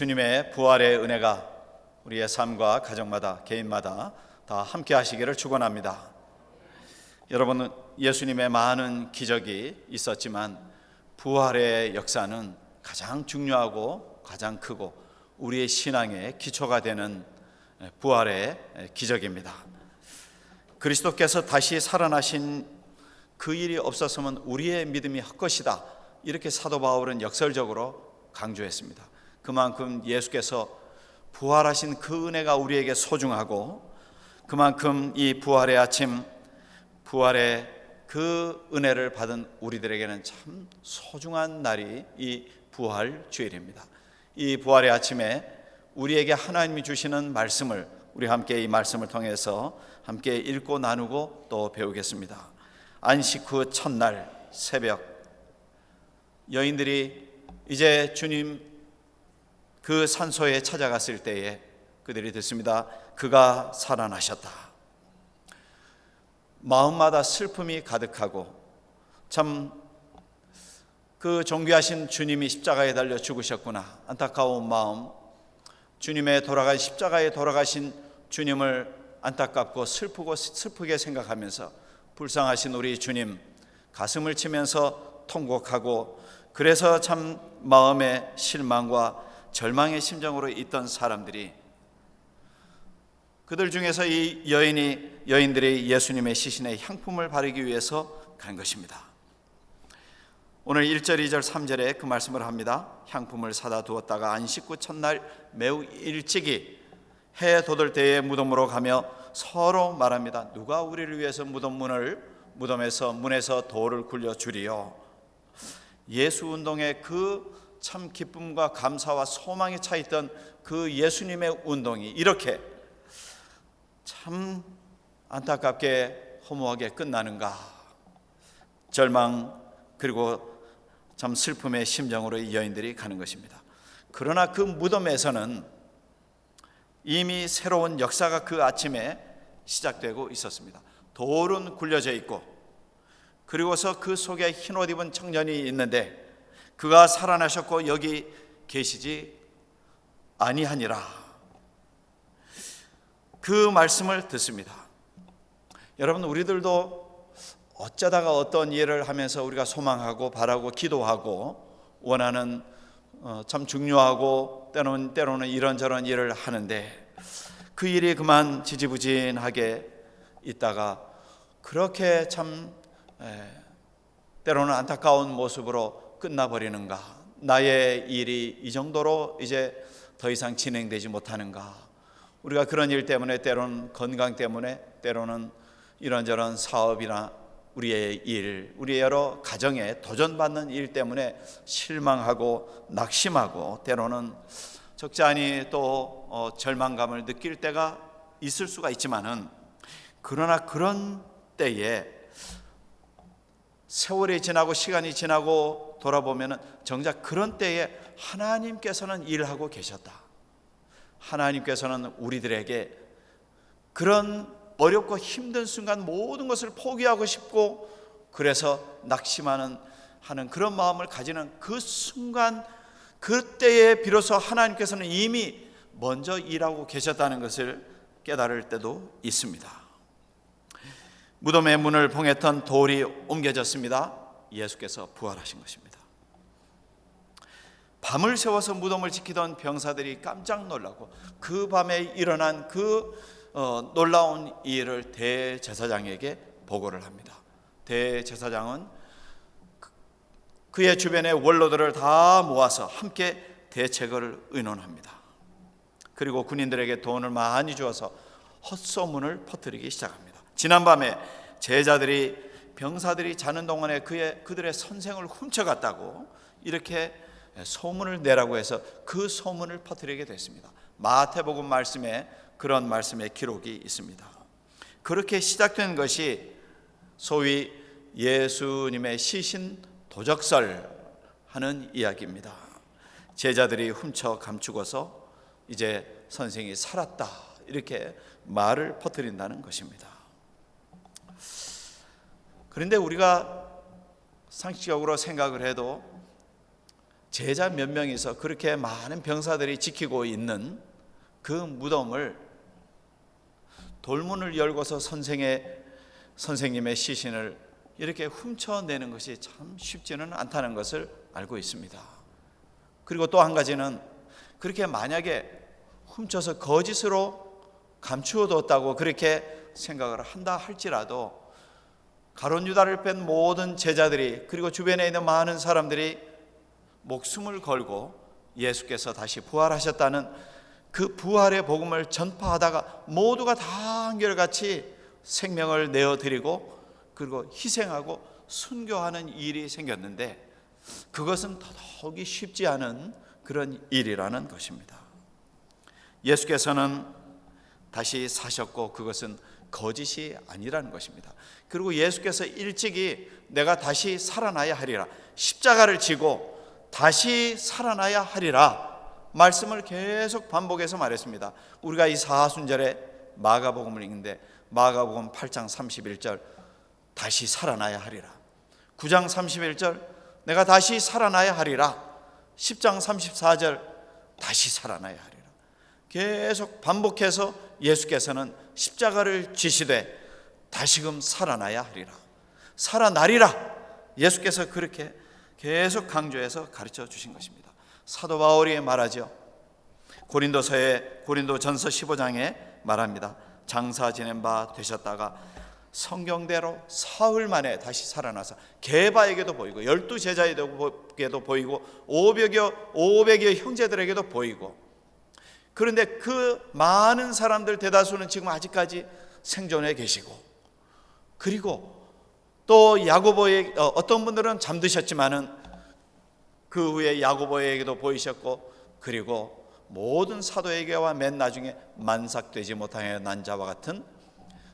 주님의 부활의 은혜가 우리의 삶과 가정마다 개인마다 다 함께 하시기를 축원합니다. 여러분은 예수님의 많은 기적이 있었지만 부활의 역사는 가장 중요하고 가장 크고 우리의 신앙의 기초가 되는 부활의 기적입니다. 그리스도께서 다시 살아나신 그 일이 없었으면 우리의 믿음이 헛것이다, 이렇게 사도 바울은 역설적으로 강조했습니다. 그만큼 예수께서 부활하신 그 은혜가 우리에게 소중하고, 그만큼 이 부활의 아침, 부활의 그 은혜를 받은 우리들에게는 참 소중한 날이 이 부활 주일입니다. 이 부활의 아침에 우리에게 하나님이 주시는 말씀을 우리 함께 이 말씀을 통해서 함께 읽고 나누고 또 배우겠습니다. 안식 후 첫날 새벽, 여인들이 이제 주님 그 산소에 찾아갔을 때에 그들이 듣습니다. 그가 살아나셨다. 마음마다 슬픔이 가득하고, 참 그 존귀하신 주님이 십자가에 달려 죽으셨구나, 안타까운 마음, 주님의 십자가에 돌아가신 주님을 안타깝고 슬프게 생각하면서 불쌍하신 우리 주님 가슴을 치면서 통곡하고, 그래서 참 마음의 실망과 절망의 심정으로 있던 사람들이, 그들 중에서 이 여인들이 예수님의 시신에 향품을 바르기 위해서 간 것입니다. 오늘 1절, 2절, 3절에 그 말씀을 합니다. 향품을 사다 두었다가 안식 후 첫날 매우 일찍이 해 돋을 때에 무덤으로 가며 서로 말합니다. 누가 우리를 위해서 문에서 돌을 굴려 주리요. 예수 운동의 그 참 기쁨과 감사와 소망에 차 있던 그 예수님의 운동이 이렇게 참 안타깝게 허무하게 끝나는가, 절망 그리고 참 슬픔의 심정으로 이 여인들이 가는 것입니다. 그러나 그 무덤에서는 이미 새로운 역사가 그 아침에 시작되고 있었습니다. 돌은 굴려져 있고, 그리고서 그 속에 흰옷 입은 청년이 있는데 그가 살아나셨고 여기 계시지 아니하니라, 그 말씀을 듣습니다. 여러분, 우리들도 어쩌다가 어떤 일을 하면서 우리가 소망하고 바라고 기도하고 원하는 참 중요하고 때로는 이런저런 일을 하는데, 그 일이 그만 지지부진하게 있다가 그렇게 참 때로는 안타까운 모습으로 끝나버리는가, 나의 일이 이 정도로 이제 더 이상 진행되지 못하는가, 우리가 그런 일 때문에, 때로는 건강 때문에, 때로는 이런저런 사업이나 우리의 일, 우리의 여러 가정에 도전받는 일 때문에 실망하고 낙심하고 때로는 적잖이 또 절망감을 느낄 때가 있을 수가 있지만은, 그러나 그런 때에 세월이 지나고 시간이 지나고 돌아보면 정작 그런 때에 하나님께서는 일하고 계셨다. 하나님께서는 우리들에게 그런 어렵고 힘든 순간 모든 것을 포기하고 싶고 그래서 낙심하는 그런 마음을 가지는 그 순간, 그때에 비로소 하나님께서는 이미 먼저 일하고 계셨다는 것을 깨달을 때도 있습니다. 무덤의 문을 봉했던 돌이 옮겨졌습니다. 예수께서 부활하신 것입니다. 밤을 새워서 무덤을 지키던 병사들이 깜짝 놀라고 그 밤에 일어난 그 놀라운 일을 대제사장에게 보고를 합니다. 대제사장은 그의 주변의 원로들을 다 모아서 함께 대책을 의논합니다. 그리고 군인들에게 돈을 많이 주어서 헛소문을 퍼뜨리기 시작합니다. 지난밤에 제자들이 병사들이 자는 동안에 그들의 선생을 훔쳐갔다고 이렇게 소문을 내라고 해서 그 소문을 퍼뜨리게 됐습니다. 마태복음 말씀에 그런 말씀의 기록이 있습니다. 그렇게 시작된 것이 소위 예수님의 시신 도적설 하는 이야기입니다. 제자들이 훔쳐 감추고서 이제 선생이 살았다, 이렇게 말을 퍼뜨린다는 것입니다. 그런데 우리가 상식적으로 생각을 해도 제자 몇 명이서 그렇게 많은 병사들이 지키고 있는 그 무덤을 돌문을 열고서 선생님의 시신을 이렇게 훔쳐내는 것이 참 쉽지는 않다는 것을 알고 있습니다. 그리고 또 한 가지는 그렇게 만약에 훔쳐서 거짓으로 감추어뒀다고 그렇게 생각을 한다 할지라도 가룟 유다를 뺀 모든 제자들이 그리고 주변에 있는 많은 사람들이 목숨을 걸고 예수께서 다시 부활하셨다는 그 부활의 복음을 전파하다가 모두가 다 한결같이 생명을 내어드리고 그리고 희생하고 순교하는 일이 생겼는데 그것은 더더욱이 쉽지 않은 그런 일이라는 것입니다. 예수께서는 다시 사셨고 그것은 거짓이 아니라는 것입니다. 그리고 예수께서 일찍이 내가 다시 살아나야 하리라, 십자가를 지고 다시 살아나야 하리라 말씀을 계속 반복해서 말했습니다. 우리가 이 사순절에 마가복음을 읽는데 마가복음 8장 31절 다시 살아나야 하리라, 9장 31절 내가 다시 살아나야 하리라, 10장 34절 다시 살아나야 하리라. 계속 반복해서 예수께서는 십자가를 지시되 다시금 살아나야 하리라, 살아나리라 예수께서 그렇게 계속 강조해서 가르쳐 주신 것입니다. 사도 바울이 말하죠. 고린도전서 15장에 말합니다. 장사 지낸 바 되셨다가 성경대로 사흘 만에 다시 살아나서 게바에게도 보이고 12제자에게도 보이고 500여 형제들에게도 보이고, 그런데 그 많은 사람들 대다수는 지금 아직까지 생존해 계시고, 그리고 또 야고보에 어떤 분들은 잠드셨지만은 그 후에 야고보에게도 보이셨고, 그리고 모든 사도에게와 맨 나중에 만삭되지 못하여 난 자와 같은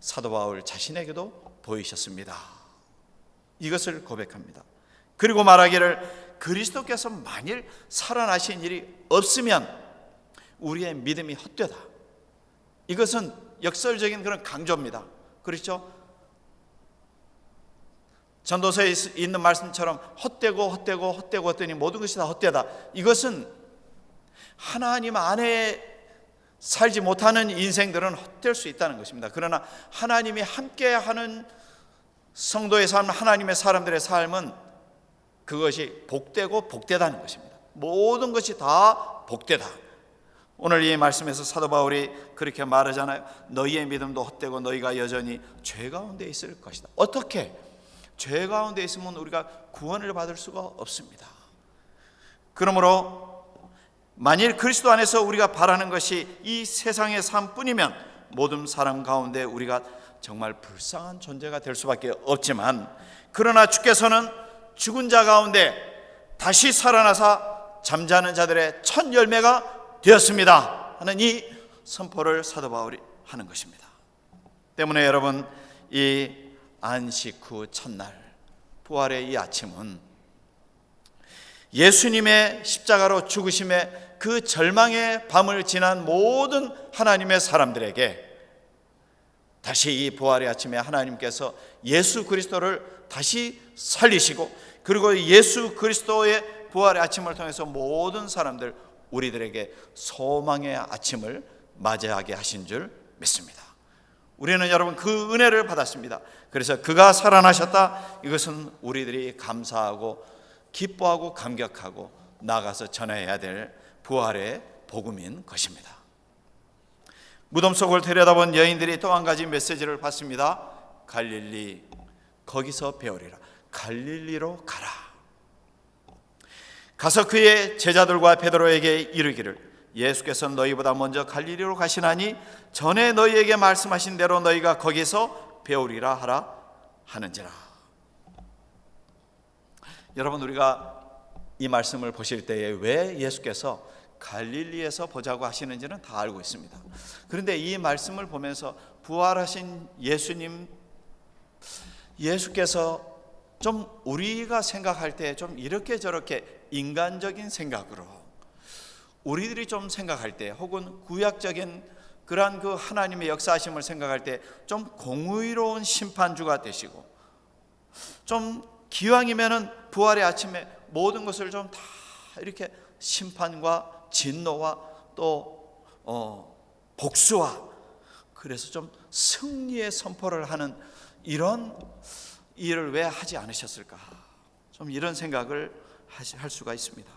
사도 바울 자신에게도 보이셨습니다. 이것을 고백합니다. 그리고 말하기를 그리스도께서 만일 살아나신 일이 없으면 우리의 믿음이 헛되다. 이것은 역설적인 그런 강조입니다. 그렇죠? 전도서에 있는 말씀처럼 헛되고 했더니 모든 것이 다 헛되다. 이것은 하나님 안에 살지 못하는 인생들은 헛될 수 있다는 것입니다. 그러나 하나님이 함께하는 성도의 삶, 하나님의 사람들의 삶은 그것이 복되고 복되다는 것입니다. 모든 것이 다 복되다. 오늘 이 말씀에서 사도 바울이 그렇게 말하잖아요. 너희의 믿음도 헛되고 너희가 여전히 죄 가운데 있을 것이다. 어떻게? 죄 가운데 있으면 우리가 구원을 받을 수가 없습니다. 그러므로 만일 그리스도 안에서 우리가 바라는 것이 이 세상의 삶뿐이면 모든 사람 가운데 우리가 정말 불쌍한 존재가 될 수밖에 없지만, 그러나 주께서는 죽은 자 가운데 다시 살아나사 잠자는 자들의 첫 열매가 되었습니다 하는 이 선포를 사도 바울이 하는 것입니다. 때문에 여러분, 이 안식 후 첫날 부활의 이 아침은 예수님의 십자가로 죽으심의 그 절망의 밤을 지난 모든 하나님의 사람들에게 다시 이 부활의 아침에 하나님께서 예수 그리스도를 다시 살리시고, 그리고 예수 그리스도의 부활의 아침을 통해서 모든 사람들, 우리들에게 소망의 아침을 맞이하게 하신 줄 믿습니다. 우리는 여러분 그 은혜를 받았습니다. 그래서 그가 살아나셨다, 이것은 우리들이 감사하고 기뻐하고 감격하고 나가서 전해야 될 부활의 복음인 것입니다. 무덤 속을 들여다본 여인들이 또 한 가지 메시지를 받습니다. 갈릴리, 거기서 배우리라. 갈릴리로 가라. 가서 그의 제자들과 베드로에게 이르기를 예수께서 너희보다 먼저 갈릴리로 가시나니 전에 너희에게 말씀하신 대로 너희가 거기서 배우리라 하라 하는지라. 여러분, 우리가 이 말씀을 보실 때에 왜 예수께서 갈릴리에서 보자고 하시는지는 다 알고 있습니다. 그런데 이 말씀을 보면서 부활하신 예수께서 좀 우리가 생각할 때 좀 이렇게 저렇게 인간적인 생각으로 우리들이 좀 생각할 때, 혹은 구약적인 그러한 그 하나님의 역사하심을 생각할 때 좀 공의로운 심판주가 되시고, 좀 기왕이면은 부활의 아침에 모든 것을 좀 다 이렇게 심판과 진노와 또 복수와 그래서 좀 승리의 선포를 하는 이런 일을 왜 하지 않으셨을까? 좀 이런 생각을 할 수가 있습니다.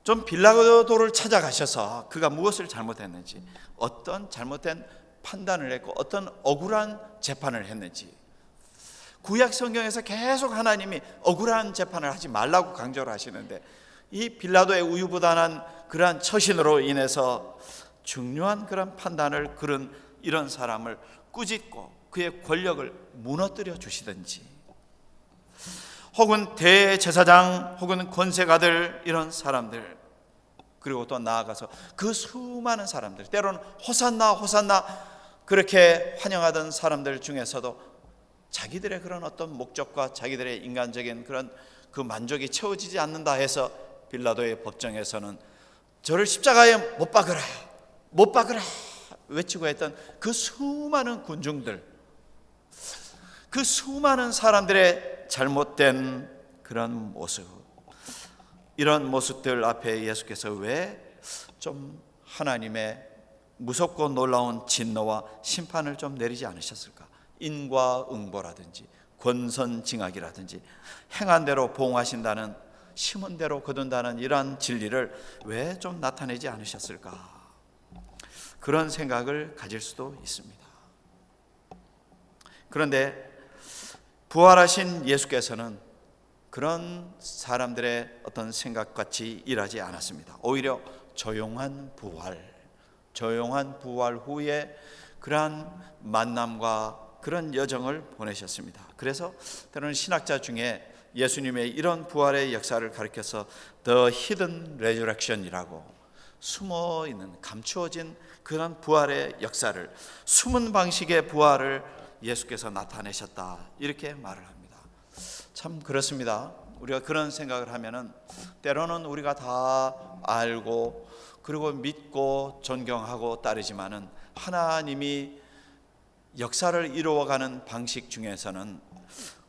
좀 빌라도를 찾아가셔서 그가 무엇을 잘못했는지, 어떤 잘못된 판단을 했고 어떤 억울한 재판을 했는지, 구약 성경에서 계속 하나님이 억울한 재판을 하지 말라고 강조를 하시는데 이 빌라도의 우유부단한 그러한 처신으로 인해서 중요한 그런 판단을 그런 이런 사람을 꾸짖고 그의 권력을 무너뜨려 주시든지, 혹은 대제사장 혹은 권세가들 이런 사람들, 그리고 또 나아가서 그 수많은 사람들, 때로는 호산나 호산나 그렇게 환영하던 사람들 중에서도 자기들의 그런 어떤 목적과 자기들의 인간적인 그런 그 만족이 채워지지 않는다 해서 빌라도의 법정에서는 저를 십자가에 못 박으라 못 박으라 외치고 했던 그 수많은 군중들, 그 수많은 사람들의 잘못된 그런 모습, 이런 모습들 앞에 예수께서 왜 좀 하나님의 무섭고 놀라운 진노와 심판을 좀 내리지 않으셨을까? 인과응보라든지 권선징악이라든지 행한 대로 보응하신다는, 심은 대로 거둔다는 이러한 진리를 왜 좀 나타내지 않으셨을까? 그런 생각을 가질 수도 있습니다. 그런데 부활하신 예수께서는 그런 사람들의 어떤 생각같이 일하지 않았습니다. 오히려 조용한 부활 후에 그러한 만남과 그런 여정을 보내셨습니다. 그래서 때로는 신학자 중에 예수님의 이런 부활의 역사를 가리켜서 The Hidden Resurrection이라고, 숨어있는 감추어진 그런 부활의 역사를, 숨은 방식의 부활을 예수께서 나타내셨다, 이렇게 말을 합니다. 참 그렇습니다. 우리가 그런 생각을 하면은 때로는 우리가 다 알고 그리고 믿고 존경하고 따르지만은 하나님이 역사를 이루어가는 방식 중에서는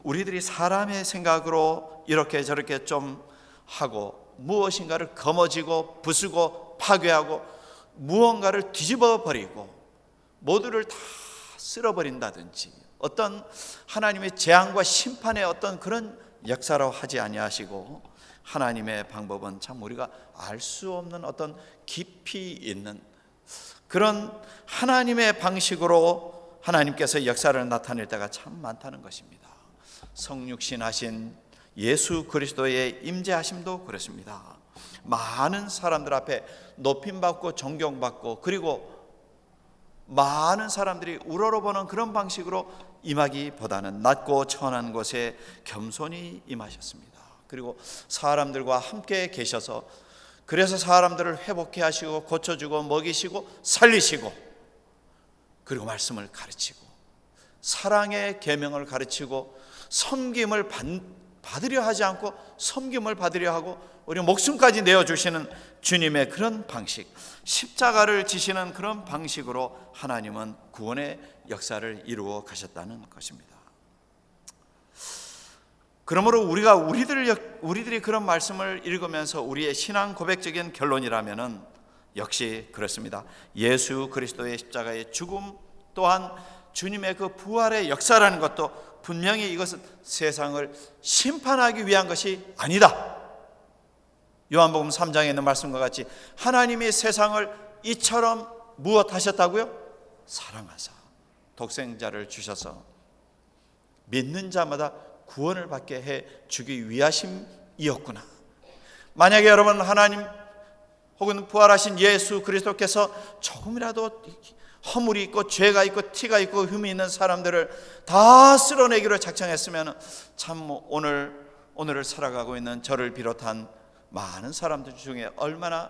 우리들이 사람의 생각으로 이렇게 저렇게 좀 하고 무엇인가를 거머쥐고 부수고 파괴하고 무언가를 뒤집어 버리고 모두를 다 쓸어버린다든지 어떤 하나님의 재앙과 심판의 어떤 그런 역사로 하지 아니하시고, 하나님의 방법은 참 우리가 알 수 없는 어떤 깊이 있는 그런 하나님의 방식으로 하나님께서 역사를 나타낼 때가 참 많다는 것입니다. 성육신 하신 예수 그리스도의 임재하심도 그렇습니다. 많은 사람들 앞에 높임받고 존경받고 그리고 많은 사람들이 우러러보는 그런 방식으로 임하기보다는 낮고 천한 곳에 겸손히 임하셨습니다. 그리고 사람들과 함께 계셔서 그래서 사람들을 회복해 하시고 고쳐주고 먹이시고 살리시고 그리고 말씀을 가르치고 사랑의 계명을 가르치고 섬김을 받으려 하지 않고 섬김을 받으려 하고 우리 목숨까지 내어주시는 주님의 그런 방식, 십자가를 지시는 그런 방식으로 하나님은 구원의 역사를 이루어 가셨다는 것입니다. 그러므로 우리들이 그런 말씀을 읽으면서 우리의 신앙 고백적인 결론이라면은 역시 그렇습니다. 예수 그리스도의 십자가의 죽음 또한 주님의 그 부활의 역사라는 것도 분명히 이것은 세상을 심판하기 위한 것이 아니다. 요한복음 3장에 있는 말씀과 같이 하나님이 세상을 이처럼 무엇하셨다고요? 사랑하사 독생자를 주셔서 믿는 자마다 구원을 받게 해 주기 위하심이었구나. 만약에 여러분 하나님 혹은 부활하신 예수 그리스도께서 조금이라도 허물이 있고 죄가 있고 티가 있고 흠이 있는 사람들을 다 쓸어내기로 작정했으면 참 오늘을 살아가고 있는 저를 비롯한 많은 사람들 중에 얼마나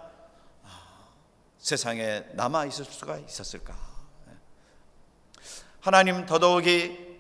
세상에 남아 있을 수가 있었을까. 하나님 더더욱이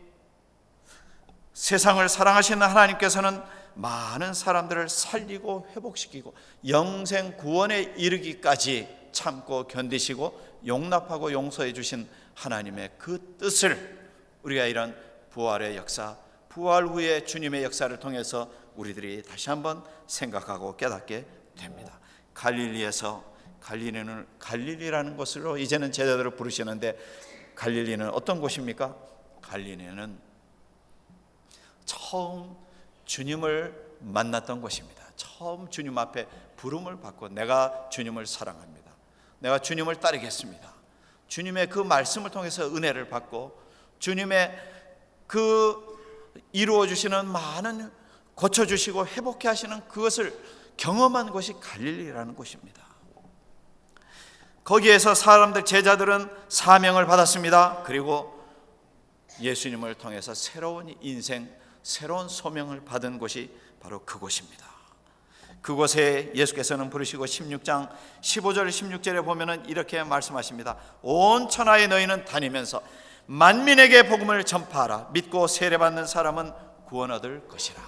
세상을 사랑하시는 하나님께서는 많은 사람들을 살리고 회복시키고 영생 구원에 이르기까지 참고 견디시고 용납하고 용서해 주신 하나님의 그 뜻을 우리가 이런 부활의 역사, 부활 후에 주님의 역사를 통해서 우리들이 다시 한번 생각하고 깨닫게 됩니다. 갈릴리에서, 갈릴리라는 곳으로 이제는 제자들을 부르시는데, 갈릴리는 어떤 곳입니까? 갈릴리는 처음 주님을 만났던 곳입니다. 처음 주님 앞에 부름을 받고 내가 주님을 사랑합니다, 내가 주님을 따르겠습니다, 주님의 그 말씀을 통해서 은혜를 받고 주님의 그 이루어 주시는 많은, 고쳐주시고 회복해 하시는 그것을 경험한 곳이 갈릴리라는 곳입니다. 거기에서 사람들, 제자들은 사명을 받았습니다. 그리고 예수님을 통해서 새로운 인생, 새로운 소명을 받은 곳이 바로 그곳입니다. 그곳에 예수께서는 부르시고 16장 15절 16절에 보면은 이렇게 말씀하십니다. 온 천하에 너희는 다니면서 만민에게 복음을 전파하라. 믿고 세례받는 사람은 구원 얻을 것이라.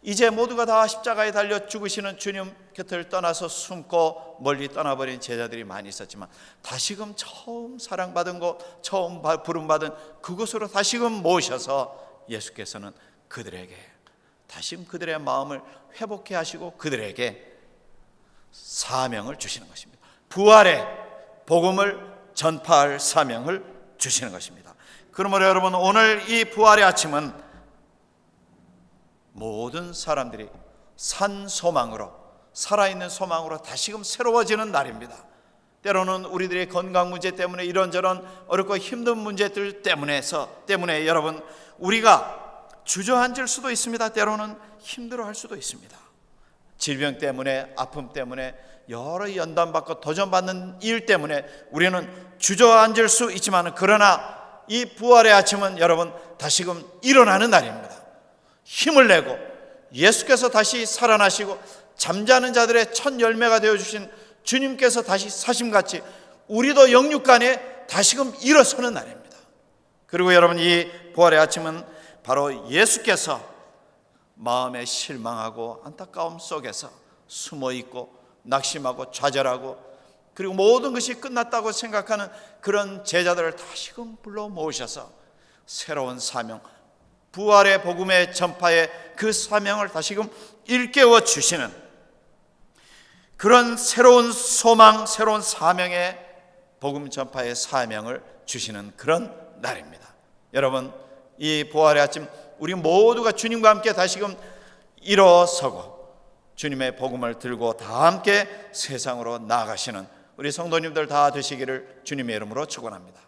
이제 모두가 다 십자가에 달려 죽으시는 주님 곁을 떠나서 숨고 멀리 떠나버린 제자들이 많이 있었지만, 다시금 처음 사랑받은 곳, 처음 부름받은 그곳으로 다시금 모셔서 예수께서는 그들에게 다시금 그들의 마음을 회복해 하시고 그들에게 사명을 주시는 것입니다. 부활의 복음을 전파할 사명을 주시는 것입니다. 그러므로 여러분, 오늘 이 부활의 아침은 모든 사람들이 산 소망으로, 살아있는 소망으로 다시금 새로워지는 날입니다. 때로는 우리들의 건강 문제 때문에, 이런저런 어렵고 힘든 문제들 때문에 여러분, 우리가 주저앉을 수도 있습니다. 때로는 힘들어할 수도 있습니다. 질병 때문에, 아픔 때문에, 여러 연단받고 도전받는 일 때문에 우리는 주저앉을 수 있지만, 그러나 이 부활의 아침은 여러분 다시금 일어나는 날입니다. 힘을 내고 예수께서 다시 살아나시고 잠자는 자들의 첫 열매가 되어주신 주님께서 다시 사심같이 우리도 영육간에 다시금 일어서는 날입니다. 그리고 여러분, 이 부활의 아침은 바로 예수께서 마음에 실망하고 안타까움 속에서 숨어있고 낙심하고 좌절하고, 그리고 모든 것이 끝났다고 생각하는 그런 제자들을 다시금 불러 모으셔서 새로운 사명, 부활의 복음의 전파의 그 사명을 다시금 일깨워 주시는 그런 새로운 소망, 새로운 사명의 복음 전파의 사명을 주시는 그런 날입니다. 여러분, 이 부활의 아침 우리 모두가 주님과 함께 다시금 일어서고 주님의 복음을 들고 다 함께 세상으로 나아가시는 우리 성도님들 다 되시기를 주님의 이름으로 축원합니다.